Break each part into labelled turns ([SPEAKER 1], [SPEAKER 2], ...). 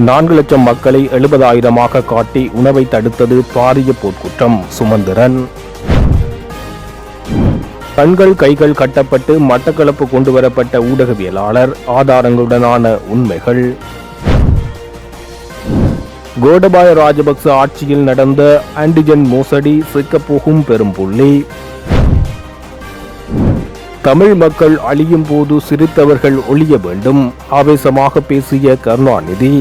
[SPEAKER 1] 4 லட்சம் மக்களை 70,000 காட்டி உணவை தடுத்தது பாரிய போர்க்குற்றம். சுமந்திரன். கண்கள் கைகள் கட்டப்பட்டு மட்டக்களப்பு கொண்டுவரப்பட்ட ஊடகவியலாளர். ஆதாரங்களுடனான உண்மைகள். கோடபாய ராஜபக்ச ஆட்சியில் நடந்த ஆன்டிஜன் மோசடி சிக்கப்போகும் பெரும் புள்ளி. தமிழ் மக்கள் அழியும் போது சிரித்தவர்கள் ஒழிய வேண்டும், ஆவேசமாக பேசிய கருணாநிதி.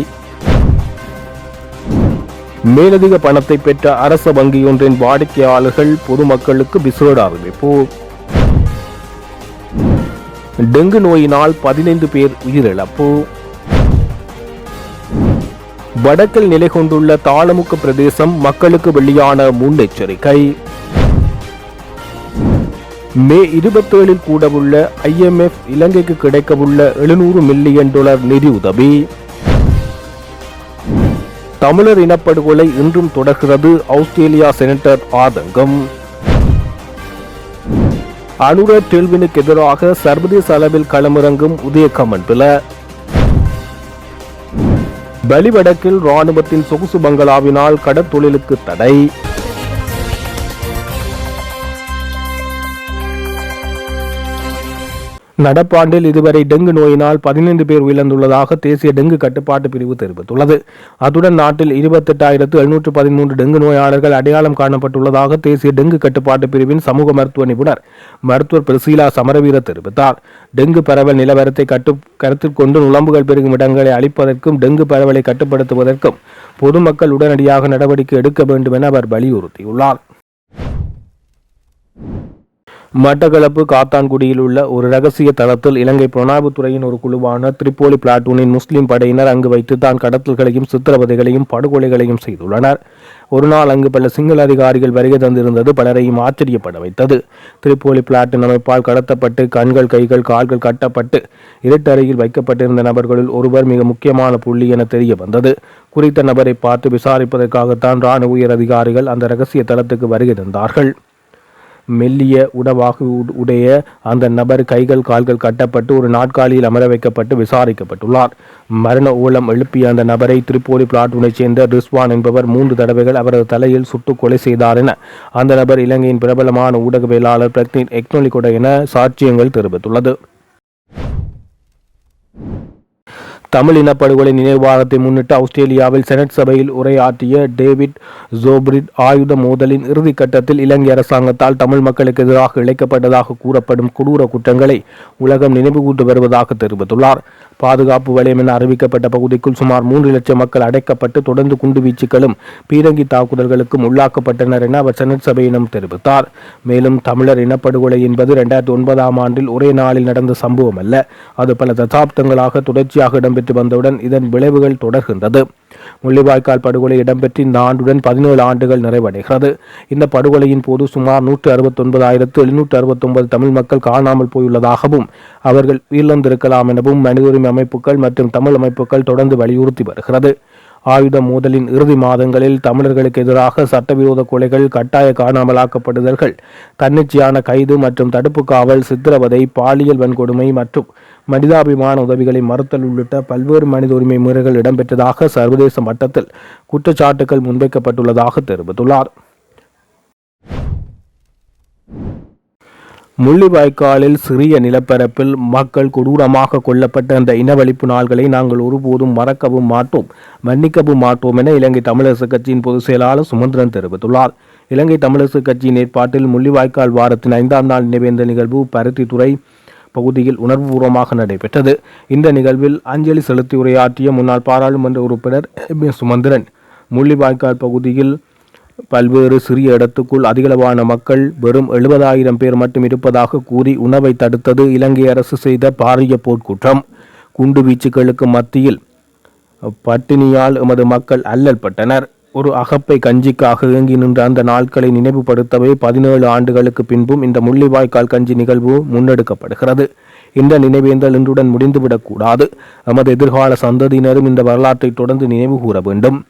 [SPEAKER 1] மேலதிக பணத்தை பெற்ற அரச வங்கியொன்றின் வாடிக்கையாளர்கள் பொதுமக்களுக்கு விசேட அறிவிப்பு. டெங்கு நோயினால் 15 பேர் உயிரிழப்பு. வடக்கில் நிலை கொண்டுள்ள தாளமுக்க பிரதேசம் மக்களுக்கு வெளியான முன்னெச்சரிக்கை. மே 27 கூடவுள்ள IMF இலங்கைக்கு கிடைக்கவுள்ள $700 மில்லியன் நிதியுதவி. தமிழர் இனப்படுகொலை இன்றும் தொடர்கிறது, ஆஸ்திரேலியா செனட்டர் ஆதங்கம். அனுர டெல்வினுக்கு எதிராக சர்வதேச அளவில் களமிறங்கும் உதயகமன் பில. பலிவடக்கில் ராணுவத்தின் சொகுசு பங்களாவினால் கடற்தொழிலுக்கு தடை. நடப்பாண்டில் இதுவரை டெங்கு நோயினால் 15 பேர் உயிரிழந்துள்ளதாக தேசிய டெங்கு கட்டுப்பாட்டு பிரிவு தெரிவித்துள்ளது. அத்துடன் நாட்டில் 28,713 டெங்கு நோயாளர்கள் அடையாளம் காணப்பட்டுள்ளதாக தேசிய டெங்கு கட்டுப்பாட்டு பிரிவின் சமூக மருத்துவ நிபுணர் மருத்துவர் பிரிசிலா சமரவீர தெரிவித்தார். டெங்கு பரவல் நிலவரத்தை கருத்தில் கொண்டு நுளம்புகள் பெருகும் இடங்களை அழிப்பதற்கும் டெங்கு பரவலை கட்டுப்படுத்துவதற்கும் பொதுமக்கள் உடனடியாக நடவடிக்கை எடுக்க வேண்டும் என அவர் வலியுறுத்தியுள்ளார். மட்டக்களப்பு காத்தான்குடியில் உள்ள ஒரு ரகசிய தளத்தில் இலங்கை புலனாய்வுத்துறையின் ஒரு குழுவான திரிப்போலி பிளாட்டூனின் முஸ்லிம் படையினர் அங்கு வைத்து தான் கடத்தல்களையும் சித்திரவதைகளையும் படுகொலைகளையும் செய்துள்ளனர். ஒரு நாள் அங்கு பல சிங்கள அதிகாரிகள் வருகை தந்திருந்தது பலரையும் ஆச்சரியப்பட வைத்தது. திரிப்போலி பிளாட்டூன் அமைப்பால் கடத்தப்பட்டு கண்கள் கைகள் கால்கள் கட்டப்பட்டு இருட்டறையில் வைக்கப்பட்டிருந்த நபர்களில் ஒருவர் மிக முக்கியமான புள்ளி என தெரிய வந்தது. குறித்த நபரை பார்த்து விசாரிப்பதற்காகத்தான் இராணுவ உயர் அதிகாரிகள் அந்த ரகசிய தளத்துக்கு வருகை தந்தார்கள். மெல்லிய உடைய அந்த நபர் கைகள் கால்கள் கட்டப்பட்டு ஒரு நாற்காலியில் அமர வைக்கப்பட்டு விசாரிக்கப்பட்டுள்ளார். மரண ஓலம் எழுப்பிய அந்த நபரை திரிப்போலி பிளாட்டூனை சேர்ந்த ரிஸ்வான் என்பவர் 3 தடவைகள் அவரது தலையில் சுட்டு கொலை செய்தார் என அந்த நபர் இலங்கையின் பிரபலமான ஊடகவியலாளர் பிரக்னித் எக்னொலிகொட என சாட்சியங்கள் தெரிவித்துள்ளது. தமிழ் இனப்படுகொலை நினைவாரத்தை முன்னிட்டு ஆஸ்திரேலியாவில் செனட் சபையில் உரையாற்றிய டேவிட் ஜோப்ரிட் ஆயுத மோதலின் இறுதி கட்டத்தில் இலங்கை அரசாங்கத்தால் தமிழ் மக்களுக்கு எதிராக இழைக்கப்பட்டதாக கூறப்படும் கொடூர குற்றங்களை உலகம் நினைவுகூட்டு வருவதாக தெரிவித்துள்ளார். பாதுகாப்பு வலயம் என அறிவிக்கப்பட்ட பகுதிக்குள் சுமார் 3 லட்சம் மக்கள் அடைக்கப்பட்டு தொடர்ந்து குண்டுவீச்சுகளும் பீரங்கி தாக்குதல்களுக்கும் உள்ளாக்கப்பட்டனர் என அவர் செனட் சபையிடம் தெரிவித்தார். மேலும் தமிழர் இனப்படுகொலை என்பது 2009 ஆண்டில் ஒரே நாளில் நடந்த சம்பவம் அல்ல, அது பல தசாப்தங்களாக தொடர்ச்சியாக இடம்பெற்று வந்தவுடன் இதன் விளைவுகள் தொடர்கின்றது. முள்ளிவாய்க்கால் படுகொலை இடம்பெற்று இந்த ஆண்டுடன் 17 ஆண்டுகள் நிறைவடைகிறது. இந்த படுகொலையின் போது சுமார் 169,769 தமிழ் மக்கள் காணாமல் போயுள்ளதாகவும் அவர்கள் உயிரிழந்திருக்கலாம் எனவும் மனித உரிமை அமைப்புகள் மற்றும் தமிழ் அமைப்புகள் தொடர்ந்து வலியுறுத்தி வருகிறது. ஆயுத மோதலின் இறுதி மாதங்களில் தமிழர்களுக்கு எதிராக சட்டவிரோத கொலைகள், கட்டாய காணாமலாக்கப்படுதல்கள், தன்னிச்சையான கைது மற்றும் தடுப்பு காவல், சித்திரவதை, பாலியல் வன்கொடுமை மற்றும் மனிதாபிமான உதவிகளை மறுத்தல் உள்ளிட்ட பல்வேறு மனித உரிமை முறைகள் இடம்பெற்றதாக சர்வதேச மட்டத்தில் குற்றச்சாட்டுகள் முன்வைக்கப்பட்டுள்ளதாக தெரிவித்துள்ளார். முள்ளிவாய்க்காலில் சிறிய நிலப்பரப்பில் மக்கள் கொடூரமாக கொல்லப்பட்ட அந்த இனவழிப்பு நாள்களை நாங்கள் ஒருபோதும் மறக்கவும் மாட்டோம், மன்னிக்கவும் மாட்டோம் என இலங்கை தமிழரசு கட்சியின் பொதுச் செயலாளர் சுமந்திரன் தெரிவித்துள்ளார். இலங்கை தமிழரசு கட்சியின் ஏற்பாட்டில் முள்ளிவாய்க்கால் வாரத்தின் 5ஆம் நாள் நினைவேந்த நிகழ்வு பருத்தித்துறை பகுதியில் உணர்வுபூர்வமாக நடைபெற்றது. இந்த நிகழ்வில் அஞ்சலி செலுத்தி உரையாற்றிய முன்னாள் பாராளுமன்ற உறுப்பினர் சுமந்திரன், முள்ளிவாய்க்கால் பகுதியில் பல்வேறு சிறிய இடத்துக்குள் அதிகளவான மக்கள் வெறும் 70,000 பேர் மட்டும் இருப்பதாக கூறி உணவை தடுத்தது இலங்கை அரசு செய்த பாரிய போர்க்குற்றம். குண்டு வீச்சுகளுக்கு மத்தியில் பட்டினியால் எமது மக்கள் அல்லல் பட்டனர். ஒரு அகப்பை கஞ்சிக்காக இயங்கி நின்ற அந்த நாட்களை நினைவுபடுத்தவே 17 ஆண்டுகளுக்கு பின்பும் இந்த முள்ளிவாய்க்கால் கஞ்சி நிகழ்வு முன்னெடுக்கப்படுகிறது. இந்த நினைவேந்தல் இன்றுடன் முடிந்துவிடக்கூடாது. எமது எதிர்கால சந்ததியினரும் இந்த வரலாற்றை தொடர்ந்து நினைவு கூற வேண்டும்.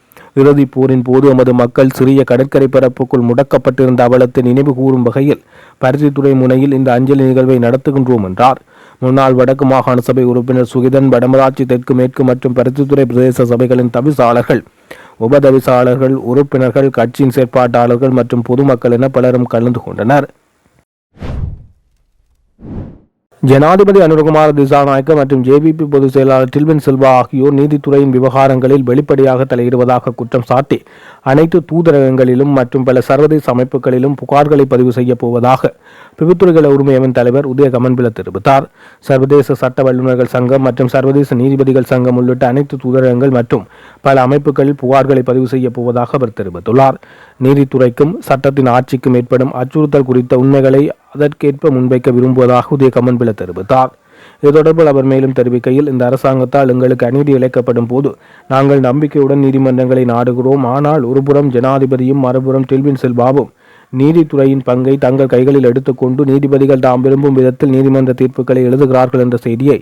[SPEAKER 1] இறுதிப் போரின் போது எமது மக்கள் சிறிய கடற்கரை பரப்புக்குள் முடக்கப்பட்டிருந்த அவலத்தை நினைவு கூறும் வகையில் பருத்தித்துறை முனையில் இந்த அஞ்சலி நிகழ்வை நடத்துகின்றோம் என்றார். முன்னாள் வடக்கு மாகாண சபை உறுப்பினர் சுகிதன், வடமராட்சி தெற்கு, மேற்கு மற்றும் பருத்தித்துறை பிரதேச சபைகளின் தவிசாளர்கள், உபதவிசாளர்கள், உறுப்பினர்கள், கட்சியின் செயற்பாட்டாளர்கள் மற்றும் பொதுமக்கள் என பலரும் கலந்து கொண்டனர். ஜனாதிபதி அனுரகுமார திசாநாயக்க மற்றும் ஜேவிபி பொதுச் செயலாளர் டில்வின் சில்வா ஆகியோர் நீதித்துறையின் விவகாரங்களில் வெளிப்படையாக தலையிடுவதாக குற்றம் சாட்டி அனைத்து தூதரகங்களிலும் மற்றும் பல சர்வதேச அமைப்புகளிலும் புகார்களை பதிவு செய்யப் போவதாக பிரிவுத்துறைகள் உரிமையவின் தலைவர் உதய கமன்பில தெரிவித்தார். சர்வதேச சட்ட வல்லுநர்கள் சங்கம் மற்றும் சர்வதேச நீதிபதிகள் சங்கம் உள்ளிட்ட அனைத்து தூதரகங்கள் மற்றும் பல அமைப்புகளில் புகார்களை பதிவு செய்யப் போவதாக அவர் தெரிவித்துள்ளார். நீதித்துறைக்கும் சட்டத்தின் ஆட்சிக்கும் ஏற்படும் அச்சுறுத்தல் குறித்த உண்மைகளை அதற்கேற்ப முன்வைக்க விரும்புவதாக உதய கமன்பில தெரிவித்தார். இது தொடர்பில் அவர் மேலும் தெரிவிக்கையில், இந்த அரசாங்கத்தால் எங்களுக்கு அநீதி இழைக்கப்படும் போது நாங்கள் நம்பிக்கையுடன் நீதிமன்றங்களை நாடுகிறோம். ஆனால் ஒருபுறம் ஜனாதிபதியும் மறுபுறம் டில்வின் சில்வாவும் நீதித்துறையின் பங்கை தங்கள் கைகளில் எடுத்துக்கொண்டு நீதிபதிகள் தாம் விரும்பும் விதத்தில் நீதிமன்ற தீர்ப்புகளை எழுதுகிறார்கள் என்ற செய்தியை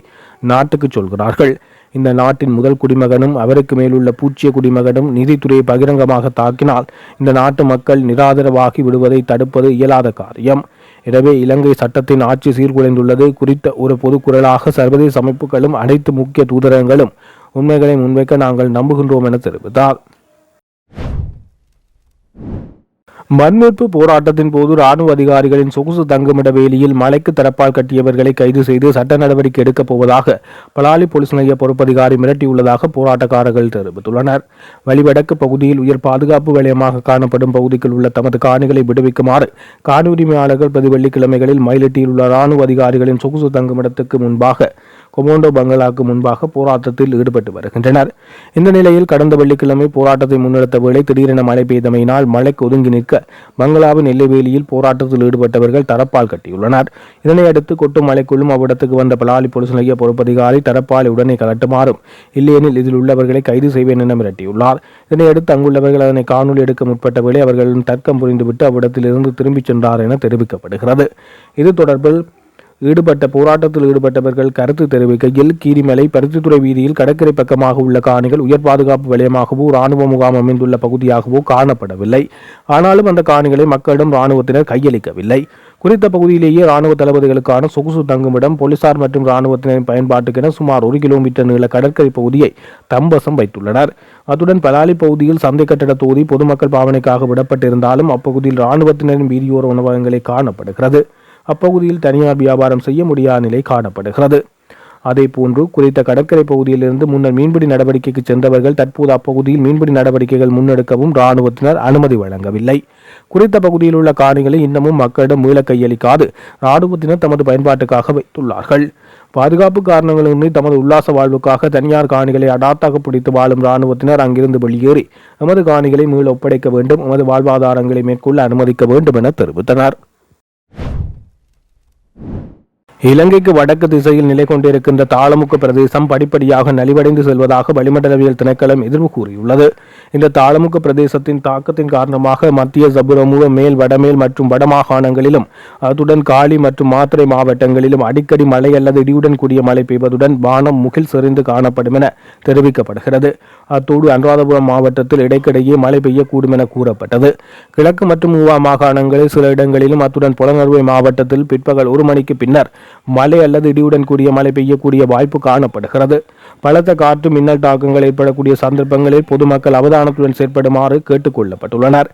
[SPEAKER 1] நாட்டுக்கு சொல்கிறார்கள். இந்த நாட்டின் முதல் குடிமகனும் அவருக்கு மேலுள்ள பூச்சிய குடிமகனும் நீதித்துறையை பகிரங்கமாக தாக்கினால் இந்த நாட்டு மக்கள் நிராதரவாகி விடுவதை தடுப்பது இயலாத காரியம். எனவே இலங்கை சட்டத்தின் ஆட்சி சீர்குலைந்துள்ளது குறித்த ஒரு பொதுக்குரலாக சர்வதேச அமைப்புகளும் அனைத்து முக்கிய தூதரகங்களும் உண்மைகளை முன்வைக்க நாங்கள் நம்புகின்றோம் என தெரிவித்தார். மண்மீட்பு போராட்டத்தின் போது ராணுவ அதிகாரிகளின் சொகுசு தங்குமிட வேலியில் மலைக்கு தரப்பால் கட்டியவர்களை கைது செய்து சட்ட நடவடிக்கை எடுக்கப் போவதாக பலாலி போலீஸ் நிலைய பொறுப்பதிகாரி மிரட்டியுள்ளதாக போராட்டக்காரர்கள் தெரிவித்துள்ளனர். வலிவடக்கு பகுதியில் உயர் பாதுகாப்பு வலயமாக காணப்படும் பகுதிக்குள் உள்ள தமது காணிகளை விடுவிக்குமாறு காணி உரிமையாளர்கள் பிரதி வெள்ளிக்கிழமைகளில் மயிலட்டியில் உள்ள ராணுவ அதிகாரிகளின் சொகுசு தங்குமிடத்துக்கு முன்பாக கொமோண்டோ பங்களாக்கு முன்பாக போராட்டத்தில் ஈடுபட்டு வருகின்றனர். இந்த நிலையில் கடந்த வெள்ளிக்கிழமை போராட்டத்தை முன்னெடுத்த வேளை திடீரென மழை பெய்தமையினால் மழைக்கு ஒதுங்கி நிற்க பங்களாவின் எல்லைவேலியில் போராட்டத்தில் ஈடுபட்டவர்கள் தரப்பால் கட்டியுள்ளனர். இதனையடுத்து கொட்டும் மழைக்குள்ளும் அவ்விடத்துக்கு வந்த பலாலி போலீஸ் நிலைய பொறுப்பதிகாரி தரப்பாலை உடனே கலட்டுமாறும், இல்லையெனில் இதில் உள்ளவர்களை கைது செய்வேன் என மிரட்டியுள்ளார். இதனையடுத்து அங்குள்ளவர்கள் அதனை காணொலி எடுக்க முற்பட்ட வேளை அவர்களின் தர்க்கம் புரிந்துவிட்டு அவ்விடத்தில் இருந்து திரும்பிச் சென்றார் என தெரிவிக்கப்படுகிறது. இது தொடர்பில் போராட்டத்தில் ஈடுபட்டவர்கள் கருத்து தெரிவிக்கையில், கீரிமலை பருத்தித்துறை வீதியில் கடற்கரை பக்கமாக உள்ள காணிகள் உயர் பாதுகாப்பு வலயமாகவோ ராணுவ முகாம் அமைந்துள்ள பகுதியாகவோ காணப்படவில்லை. ஆனாலும் அந்த காணிகளை மக்களிடம் ராணுவத்தினர் கையளிக்கவில்லை. குறித்த பகுதியிலேயே ராணுவ தளபதிகளுக்கான சொகுசு தங்குமிடம், போலீசார் மற்றும் ராணுவத்தினரின் பயன்பாட்டுக்கென சுமார் 1 கிலோமீட்டர் நீள கடற்கரை பகுதியை தம்பசம் வைத்துள்ளனர். அத்துடன் பலாலி பகுதியில் சந்தை கட்டட தொகுதி பொதுமக்கள் பாவனைக்காக விடப்பட்டிருந்தாலும் அப்பகுதியில் ராணுவத்தினரின் வீதியோர உணவகங்களே காணப்படுகிறது. அப்பகுதியில் தனியார் வியாபாரம் செய்ய முடியாத நிலை காணப்படுகிறது. அதேபோன்று குறித்த கடற்கரை பகுதியிலிருந்து முன்னர் மீன்பிடி நடவடிக்கைக்கு சென்றவர்கள் தற்போது அப்பகுதியில் மீன்பிடி நடவடிக்கைகள் முன்னெடுக்கவும் இராணுவத்தினர் அனுமதி வழங்கவில்லை. குறித்த பகுதியில் உள்ள காணிகளை இன்னமும் மக்களிடம் மீள கையளிக்காது இராணுவத்தினர் தமது பயன்பாட்டுக்காக வைத்துள்ளார்கள். பாதுகாப்பு காரணங்களின்றி தமது உல்லாச வாழ்வுக்காக தனியார் காணிகளை அடாத்தாக பிடித்து வாழும் இராணுவத்தினர் அங்கிருந்து வெளியேறி எமது காணிகளை மீள ஒப்படைக்க வேண்டும், எமது வாழ்வாதாரங்களை மேற்கொள்ள அனுமதிக்க வேண்டும் என தெரிவித்தனர். இலங்கைக்கு வடக்கு திசையில் நிலை கொண்டிருக்கின்ற தாளமுக்கு பிரதேசம் படிப்படியாக நலிவடைந்து செல்வதாக வளிமண்டலவியல் திணைக்களம் எதிர்வு கூறியுள்ளது. இந்த தாளமுக்கு பிரதேசத்தின் தாக்கத்தின் காரணமாக மத்திய சபுரமுக, மேல், வடமேல் மற்றும் வடமாகாணங்களிலும் அத்துடன் காலி மற்றும் மாத்தறை மாவட்டங்களிலும் அடிக்கடி மழை அல்லது இடியுடன் கூடிய மழை பெய்வதுடன் வானம் முகில் செறிந்து காணப்படும் என தெரிவிக்கப்படுகிறது. அத்தோடு அனுராதபுரம் மாவட்டத்தில் இடைக்கிடையே மழை பெய்யக்கூடும் என கூறப்பட்டது. கிழக்கு மற்றும் ஊவா மாகாணங்களில் சில இடங்களிலும் அத்துடன் புலனறுவை மாவட்டத்தில் பிற்பகல் 1 மணிக்கு பின்னர் மழை அல்லது இடியுடன் கூடிய மழை பெய்யக்கூடிய வாய்ப்பு காணப்படுகிறது. பலத்த காற்று மின்னல் தாக்கங்கள் ஏற்படக்கூடிய சந்தர்ப்பங்களில் பொதுமக்கள் அவதானத்துடன் செயற்படுமாறு கேட்டுக் கொள்ளப்பட்டுள்ளனர்.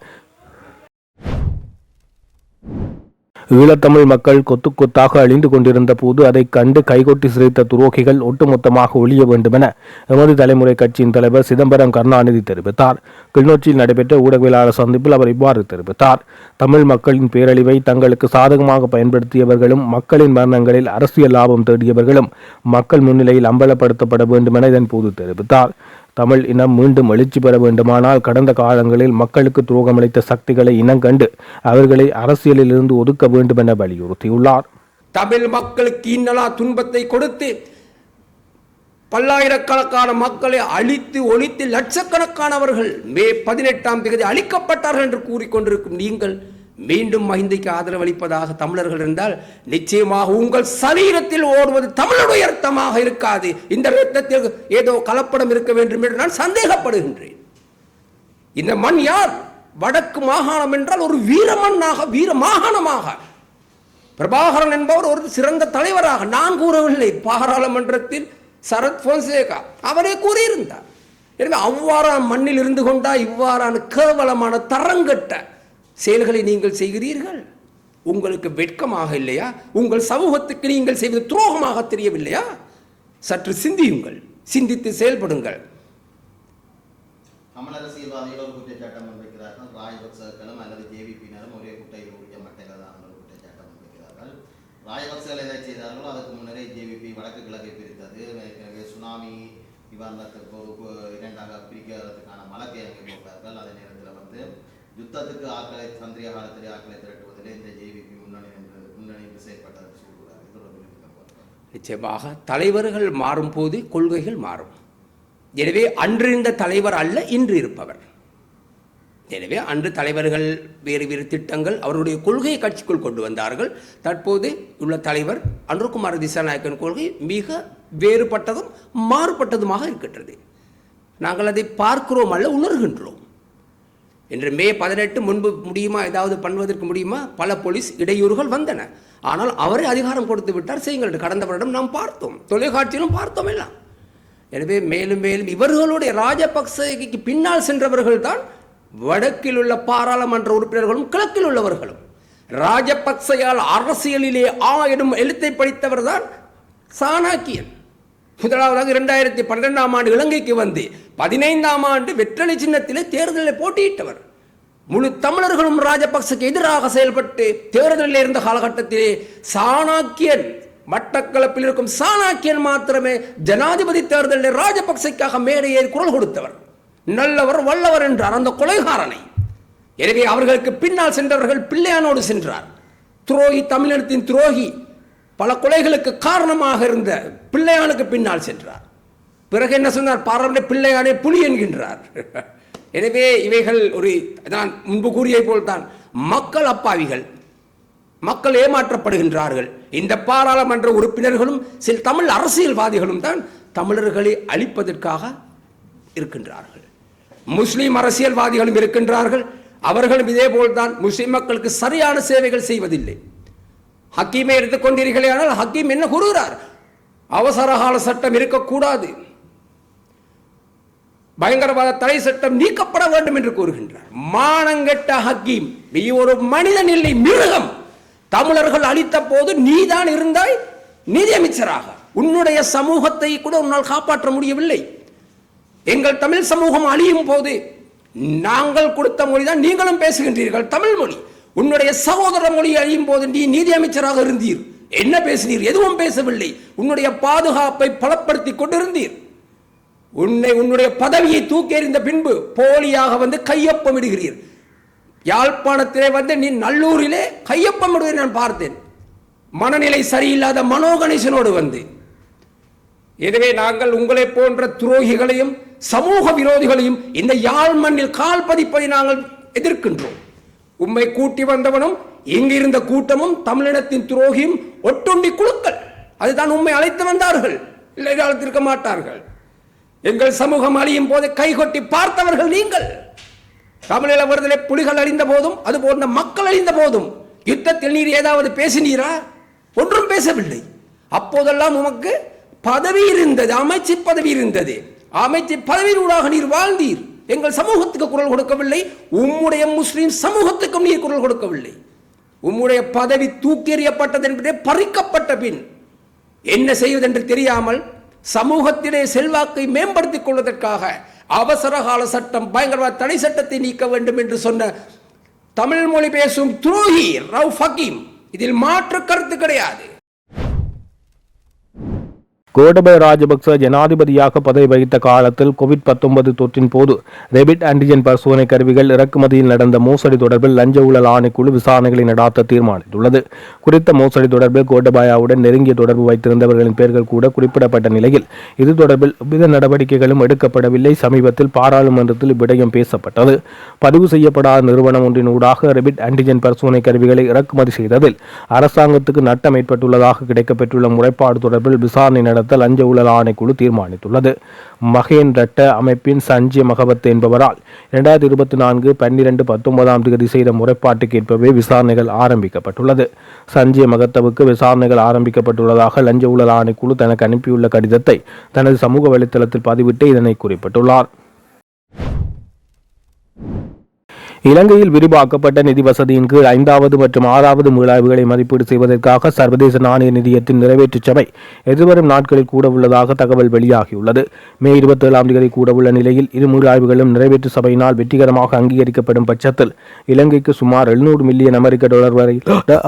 [SPEAKER 1] ஈழத்தமிழ் மக்கள் கொத்து கொத்தாக அழிந்து கொண்டிருந்த போது அதை கண்டு கைகொட்டி சிரித்த துரோகிகள் ஒட்டுமொத்தமாக ஒழிய வேண்டும் என எமது தலைமுறை கட்சியின் தலைவர் சிதம்பரம் கருணாநிதி தெரிவித்தார். கிளிநொச்சியில் நடைபெற்ற ஊடகவியலாளர் சந்திப்பில் அவர் இவ்வாறு தெரிவித்தார். தமிழ் மக்களின் பேரழிவை தங்களுக்கு சாதகமாக பயன்படுத்தியவர்களும் மக்களின் மரணங்களில் அரசியல் லாபம் தேடியவர்களும் மக்கள் முன்னிலையில் அம்பலப்படுத்தப்பட வேண்டும் என இதன் போது தெரிவித்தார். தமிழ் இனம் மீண்டும் எழுச்சி பெற வேண்டுமானால் கடந்த காலங்களில் மக்களுக்கு துரோகமளித்த சக்திகளை இனங்கண்டு அவர்களை அரசியலில் இருந்து ஒதுக்க வேண்டும் என வலியுறுத்தியுள்ளார்.
[SPEAKER 2] தமிழ் மக்களுக்கு இன்னலா துன்பத்தை கொடுத்து பல்லாயிரக்கணக்கான மக்களை அழித்து ஒழித்து லட்சக்கணக்கானவர்கள் மே 18ஆம் தேதி அழிக்கப்பட்டார்கள் என்று கூறிக்கொண்டிருக்கும் நீங்கள் மீண்டும் மஹிந்தைக்கு ஆதரவளிப்பதாக தமிழர்கள் இருந்தால் நிச்சயமாக உங்கள் சரீரத்தில் ஓடுவது தமிழுடைய இரத்தமாக இருக்காது. இந்த இரத்தத்தில் ஏதோ கலப்படம் இருக்க வேண்டும் என்று நான் சந்தேகப்படுகின்றேன். இந்த மண் யார்? வடக்கு மாகாணம் என்றால் ஒரு வீர மண்ணாக, வீர மாகாணமாக பிரபாகரன் என்பவர் ஒரு சிறந்த தலைவராக நான் கூறவில்லை, பாராளுமன்றத்தில் சரத் பொன்சேகா அவரே கூறியிருந்தார். எனவே அவ்வாறான மண்ணில் இருந்து கொண்டா இவ்வாறான கேவலமான தரங்கட்ட செயல்களை நீங்கள் செய்கிறீர்கள்? உங்களுக்கு வெட்கமாக இல்லையா? உங்கள் சமூகத்துக்கு நீங்கள் செய்வது துரோகமாக தெரியவில்லையா? சற்று சிந்தியுங்கள், சிந்தித்து செயல்படுங்கள்.
[SPEAKER 3] தமிழ் அரசியல்வாதிகள் ஒரு குற்றச்சாட்டம் முன்வைக்கிறார்கள். ராஜபக்சர்களும் அல்லது ஜேவிபியினரும் ஒரே குட்டையில் உரிய மட்டையில் தான் ஒரு குற்றச்சாட்டம் முன்வைக்கிறார்கள். ராஜபக்சர்கள் எதை செய்தார்களோ அதுக்கு முன்னரே ஜேவிபி வடக்கு கிழக்கை பிரித்தது. எனவே சுனாமி நிவாரணத்திற்கு இரண்டாக பிரிக்கிறதுக்கான மலக்கை அங்கே போட்டார்கள். அதே நேரத்தில் யுத்தத்துக்கு ஆக்களை சந்திரிய காலத்திலே ஆக்களை திரட்டுவதிலே இந்த ஜேவிபி முன்னணி செயற்பட்டது சொல்கிறார்.
[SPEAKER 2] நிச்சயமாக தலைவர்கள் மாறும் போது கொள்கைகள் மாறும். எனவே அன்று இருந்த தலைவர் அல்ல இன்று இருப்பவர். எனவே அன்று தலைவர்கள் வேறு வேறு திட்டங்கள் அவருடைய கொள்கையை கட்சிக்குள் கொண்டு வந்தார்கள். தற்போது உள்ள தலைவர் அனுர்குமார் திசாநாயக்கன் கொள்கை மிக வேறுபட்டதும் மாறுபட்டதுமாக இருக்கின்றது. நாங்கள் அதை பார்க்கிறோம் அல்ல, உணர்கின்றோம். இன்று மே 18 முன்பு முடியுமா, ஏதாவது பண்ணுவதற்கு முடியுமா? பல போலீஸ் இடையூறுகள் வந்தன. ஆனால் அவரே அதிகாரம் கொடுத்து விட்டார், செய்யுங்கள். கடந்த வருடம் நாம் பார்த்தோம், தொலைக்காட்சியிலும் பார்த்தோம் எல்லாம். எனவே மேலும் மேலும் இவர்களுடைய ராஜபக்சேக்கு பின்னால் சென்றவர்கள் தான் வடக்கில் உள்ள பாராளுமன்ற உறுப்பினர்களும் கிழக்கில் உள்ளவர்களும். ராஜபக்சையால் அரசியலிலே எனும் எழுத்தை படித்தவர் தான் சாணக்கியன். முதலாவதாக 2012ஆம் ஆண்டு இலங்கைக்கு வந்து 15ஆம் ஆண்டு வெற்றலை சின்னத்திலே தேர்தலில் போட்டியிட்டவர். முழு தமிழர்களும் ராஜபக்சக்கு எதிராக செயல்பட்டு தேர்தலில் இருந்த காலகட்டத்திலே சாணக்கியன், மட்டக்களப்பில் இருக்கும் சாணக்கியன் மாத்திரமே ஜனாதிபதி தேர்தலில் ராஜபக்சைக்காக மேடையை குரல் கொடுத்தவர். நல்லவர் வல்லவர் என்றார் அந்த கொலைகாரனை. எனவே அவர்களுக்கு பின்னால் சென்றவர்கள் பிள்ளையானோடு சென்றார். துரோகி, தமிழினத்தின் துரோகி, பல கொலைகளுக்கு காரணமாக இருந்த பிள்ளையானுக்கு பின்னால் சென்றார். பிறகு என்ன சொன்னார்? பாராளுமன்ற பிள்ளையானே புலி என்கின்றார். எனவே இவைகள் ஒரு, நான் முன்பு கூறிய போல்தான், மக்கள் அப்பாவிகள், மக்கள் ஏமாற்றப்படுகின்றார்கள். இந்த பாராளுமன்ற உறுப்பினர்களும் சில தமிழ் அரசியல்வாதிகளும் தான் தமிழர்களை அழிப்பதற்காக இருக்கின்றார்கள். முஸ்லிம் அரசியல்வாதிகளும் இருக்கின்றார்கள். அவர்களும் இதே போல்தான் முஸ்லிம் மக்களுக்கு சரியான சேவைகள் செய்வதில்லை. ஹக்கீமை எடுத்துக்கொண்டீர்களே, ஆனால் ஹக்கீம் என்ன கூறுகிறார்? அவசர கால சட்டம் இருக்கக்கூடாது, பயங்கரவாத தடை சட்டம் நீக்கப்பட வேண்டும் என்று கூறுகின்றார். மானங்கெட்ட ஹக்கீம், நீ ஒரு மனிதன் இல்லை, மிருகம். தமிழர்கள் அழித்த போது நீதான் இருந்தாய் நீதியமைச்சராக. உன்னுடைய சமூகத்தை கூட உன்னால் காப்பாற்ற முடியவில்லை. எங்கள் தமிழ் சமூகம் அழியும் போது நாங்கள் கொடுத்த மொழிதான் நீங்களும் பேசுகின்றீர்கள், தமிழ் மொழி. உன்னுடைய சகோதர மொழி அழியும் போது நீ நீதி அமைச்சராக இருந்தீர், என்ன பேசினீர்? எதுவும் பேசவில்லை. உன்னுடைய பாதுகாப்பை பலப்படுத்தி கொண்டிருந்தீர். உன்னுடைய பதவியை தூக்கி எறிந்த பின்பு போலியாக வந்து கையொப்பம் இடுகிறீர். யாழ்ப்பாணத்திலே வந்து நீ நல்லூரிலே கையொப்பம் இடுவதை நான் பார்த்தேன், மனநிலை சரியில்லாத மனோகணேசனோடு வந்து. எனவே நாங்கள் உங்களை போன்ற துரோகிகளையும் சமூக விரோதிகளையும் இந்த யாழ் மண்ணில் கால் பதிப்பதை நாங்கள் எதிர்க்கின்றோம். உம்மை கூட்டி வந்தவனும் இங்கிருந்த கூட்டமும் தமிழினத்தின் துரோகியும் ஒட்டுண்டி குழுக்கள். அதுதான் உண்மை அழைத்து வந்தார்கள், இல்லை அழைத்திருக்க மாட்டார்கள். எங்கள் சமூகம் அழியும் போது கைகொட்டி பார்த்தவர்கள் நீங்கள். தமிழீழ விடுதலை புலிகள் அழிந்த போதும் அது போன்ற மக்கள் அழிந்த போதும் யுத்தத்தில் நீர் ஏதாவது பேசினீரா? ஒன்றும் பேசவில்லை. அப்போதெல்லாம் உமக்கு பதவி இருந்தது, அமைச்சு பதவி இருந்தது. அமைச்சு பதவியூடாக நீர் வாழ்ந்தீர். எங்கள் சமூகத்துக்கு குரல் கொடுக்கவில்லை, உம்முடைய முஸ்லிம் சமூகத்துக்கும் நீர் குரல் கொடுக்கவில்லை. உம்முடைய பதவி தூக்கி எறியப்பட்டது என்பதே பறிக்கப்பட்ட பின் என்ன செய்வது என்று தெரியாமல் சமூகத்திலே செல்வாக்கை மேம்படுத்திக் கொள்வதற்காக அவசர கால சட்டம், பயங்கரவாத தடை சட்டத்தை நீக்க வேண்டும் என்று சொன்ன தமிழ் மொழி பேசும் துரோகி ரவுஃப் ஹக்கீம், இதில் மாற்று கருத்து கிடையாது.
[SPEAKER 1] கோடபய ராஜபக்ச ஜனாதிபதியாக பதவி வகித்த காலத்தில் கோவிட்-19 தொற்றின் போது ரேபிட் ஆன்டிஜென் பரிசோதனை கருவிகள் இறக்குமதியில் நடந்த மோசடி தொடர்பில் லஞ்ச ஊழல் ஆணைக்குழு விசாரணைகளை நடாத்த தீர்மானித்துள்ளது. குறித்த மோசடி தொடர்பில் கோடபாயாவுடன் நெருங்கிய தொடர்பு வைத்திருந்தவர்களின் பெயர்கள் கூட குறிப்பிடப்பட்ட நிலையில் இது தொடர்பில் எவ்வித நடவடிக்கைகளும் எடுக்கப்படவில்லை. சமீபத்தில் பாராளுமன்றத்தில் இவ்விடயம் பேசப்பட்டது. பதிவு செய்யப்படாத நிறுவனம் ஒன்றின் ஊடாக ரேபிட் ஆன்டிஜென் பரிசோதனை கருவிகளை இறக்குமதி செய்ததில் அரசாங்கத்துக்கு நட்டம் ஏற்பட்டுள்ளதாக கிடைக்கப்பெற்றுள்ள முறைப்பாடு தொடர்பில் விசாரணை நடத்த நடத்த லஞ்ச ஊழல் ஆணைக்குழு தீர்மானித்துள்ளது. மகேன் ரட்ட அமைப்பின் சஞ்சய் மகவத் என்பவரால் 2024/12/19 செய்த முறைப்பாட்டுக்கு ஏற்பவே விசாரணைகள் ஆரம்பிக்கப்பட்டுள்ளது. சஞ்சய் மகத்தவுக்கு விசாரணைகள் ஆரம்பிக்கப்பட்டுள்ளதாக லஞ்ச ஊழல் ஆணைக்குழு தனக்கு அனுப்பியுள்ள கடிதத்தை தனது சமூக வலைத்தளத்தில் பதிவிட்டு இதனை குறிப்பிட்டுள்ளார். இலங்கையில் விரிவாக்கப்பட்ட நிதி வசதியின் கீழ் 5வது மற்றும் 6வது மீளாய்வுகளை மதிப்பீடு செய்வதற்காக சர்வதேச நாணய நிதியத்தின் நிறைவேற்று சபை எதிர்வரும் நாட்களில் கூட உள்ளதாக தகவல் வெளியாகியுள்ளது. மே 27 கூட உள்ள நிலையில் இரு மீளாய்வுகளும் நிறைவேற்று சபையினால் வெற்றிகரமாக அங்கீகரிக்கப்படும் பட்சத்தில் இலங்கைக்கு சுமார் 700 மில்லியன் அமெரிக்க டாலர் வரை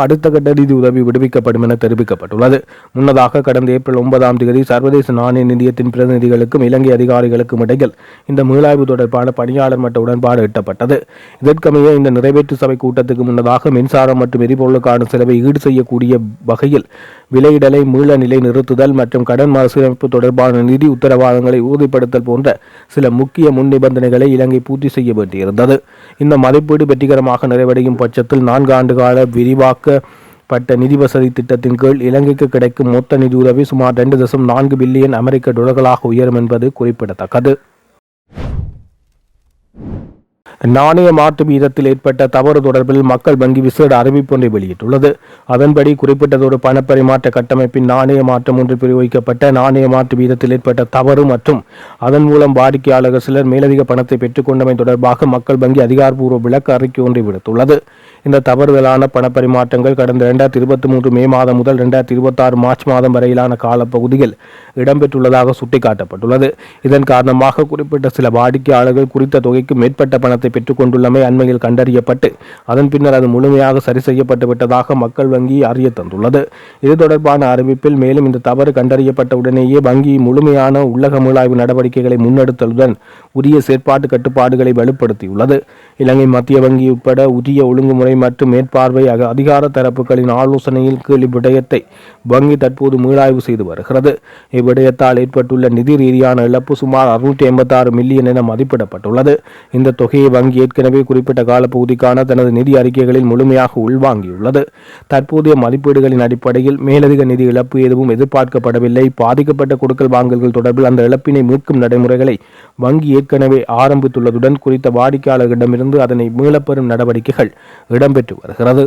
[SPEAKER 1] அடுத்த கட்ட நிதி உதவி விடுவிக்கப்படும் என தெரிவிக்கப்பட்டுள்ளது. முன்னதாக கடந்த ஏப்ரல் 9 சர்வதேச நாணய நிதியத்தின் பிரதிநிதிகளுக்கும் இலங்கை அதிகாரிகளுக்கும் இடையில் இந்த மீளாய்வு தொடர்பான பணியாளர் மட்ட உடன்பாடு எட்டப்பட்டது. இதற்கமைய இந்த நிறைவேற்று சபை கூட்டத்துக்கு முன்னதாக மின்சாரம் மற்றும் எரிபொருளுக்கான செலவை ஈடு செய்யக்கூடிய வகையில் விலையிடலை மீள நிலை நிறுத்துதல் மற்றும் கடன் மறுசீரமைப்பு தொடர்பான நிதி உத்தரவாதங்களை உறுதிப்படுத்தல் போன்ற சில முக்கிய முன் நிபந்தனைகளை இலங்கை பூர்த்தி செய்ய வேண்டியிருந்தது. இந்த மதிப்பீடு வெற்றிகரமாக நிறைவடையும் பட்சத்தில் 4 ஆண்டு கால விரிவாக்கப்பட்ட நிதி வசதி திட்டத்தின் கீழ் இலங்கைக்கு கிடைக்கும் மொத்த நிதியுதவி சுமார் 2.4 பில்லியன் அமெரிக்க டாலர்களாக உயரும் என்பது குறிப்பிடத்தக்கது. நாணய மாற்று வீதத்தில் ஏற்பட்ட தவறு தொடர்பில் மக்கள் வங்கி விசேட அறிவிப்பு ஒன்றை வெளியிட்டுள்ளது. அதன்படி குறிப்பிட்டதொரு பணப்பரிமாற்ற கட்டமைப்பின் நாணய மாற்றம் ஒன்று பிரயோகிக்கப்பட்ட நாணய மாற்று வீதத்தில் ஏற்பட்ட தவறு மற்றும் அதன் மூலம் வாடிக்கையாளர்கள் சிலர் மேலதிக பணத்தை பெற்றுக்கொண்டமை தொடர்பாக மக்கள் வங்கி அதிகாரப்பூர்வ விளக்க அறிக்கை ஒன்றை விடுத்துள்ளது. இந்த தவறுதலான பணப்பரிமாற்றங்கள் கடந்த 2023 மே மாதம் முதல் 2026 மார்ச் மாதம் வரையிலான காலப்பகுதியில் இடம்பெற்றுள்ளதாக சுட்டிக்காட்டப்பட்டுள்ளது. இதன் காரணமாக குறிப்பிட்ட சில வாடிக்கையாளர்கள் குறித்த தொகைக்கு மேற்பட்ட பணத்தை பெற்றுக்கொண்டுள்ளமை அண்மையில் கண்டறியப்பட்டு அதன் பின்னர் அது முழுமையாக சரி செய்யப்பட்டு விட்டதாக மக்கள் வங்கி அறிய தந்துள்ளது. இது தொடர்பான அறிவிப்பில் மேலும் இந்த தவறு கண்டறியப்பட்ட உடனேயே வங்கி முழுமையான உள்ளக மீளாய்வு நடவடிக்கைகளை முன்னெடுத்தலுடன் உரிய செயற்பாட்டு கட்டுப்பாடுகளை வலுப்படுத்தியுள்ளது. இலங்கை மத்திய வங்கி உட்பட உரிய ஒழுங்குமுறை மற்றும் மேற்பார்வை அதிகார தரப்புகளின் ஆலோசனையில் கீழ் இவ்விடயத்தை வங்கி தற்போது மீளாய்வு செய்து வருகிறது. இவ்விடயத்தால் ஏற்பட்டுள்ள நிதி ரீதியான இழப்பு சுமார் 686 மில்லியன் என மதிப்பிடப்பட்டுள்ளது. இந்த தொகையை வங்கி ஏற்கனவே குறிப்பிட்ட காலப்பகுதிக்கான தனது நிதி அறிக்கைகளில் முழுமையாக உள்வாங்கியுள்ளது. தற்போதைய மதிப்பீடுகளின் அடிப்படையில் மேலதிக நிதி இழப்பு எதுவும் எதிர்பார்க்கப்படவில்லை. பாதிக்கப்பட்ட கொடுக்கல் வாங்கல்கள் தொடர்பில் அந்த இழப்பினை மீட்கும் நடைமுறைகளை வங்கி ஏற்கனவே ஆரம்பித்துள்ளதுடன் குறித்த வாடிக்கையாளர்களிடமிருந்து அதனை மீளப்பெறும் நடவடிக்கைகள் இடம்பெற்று வருகிறது.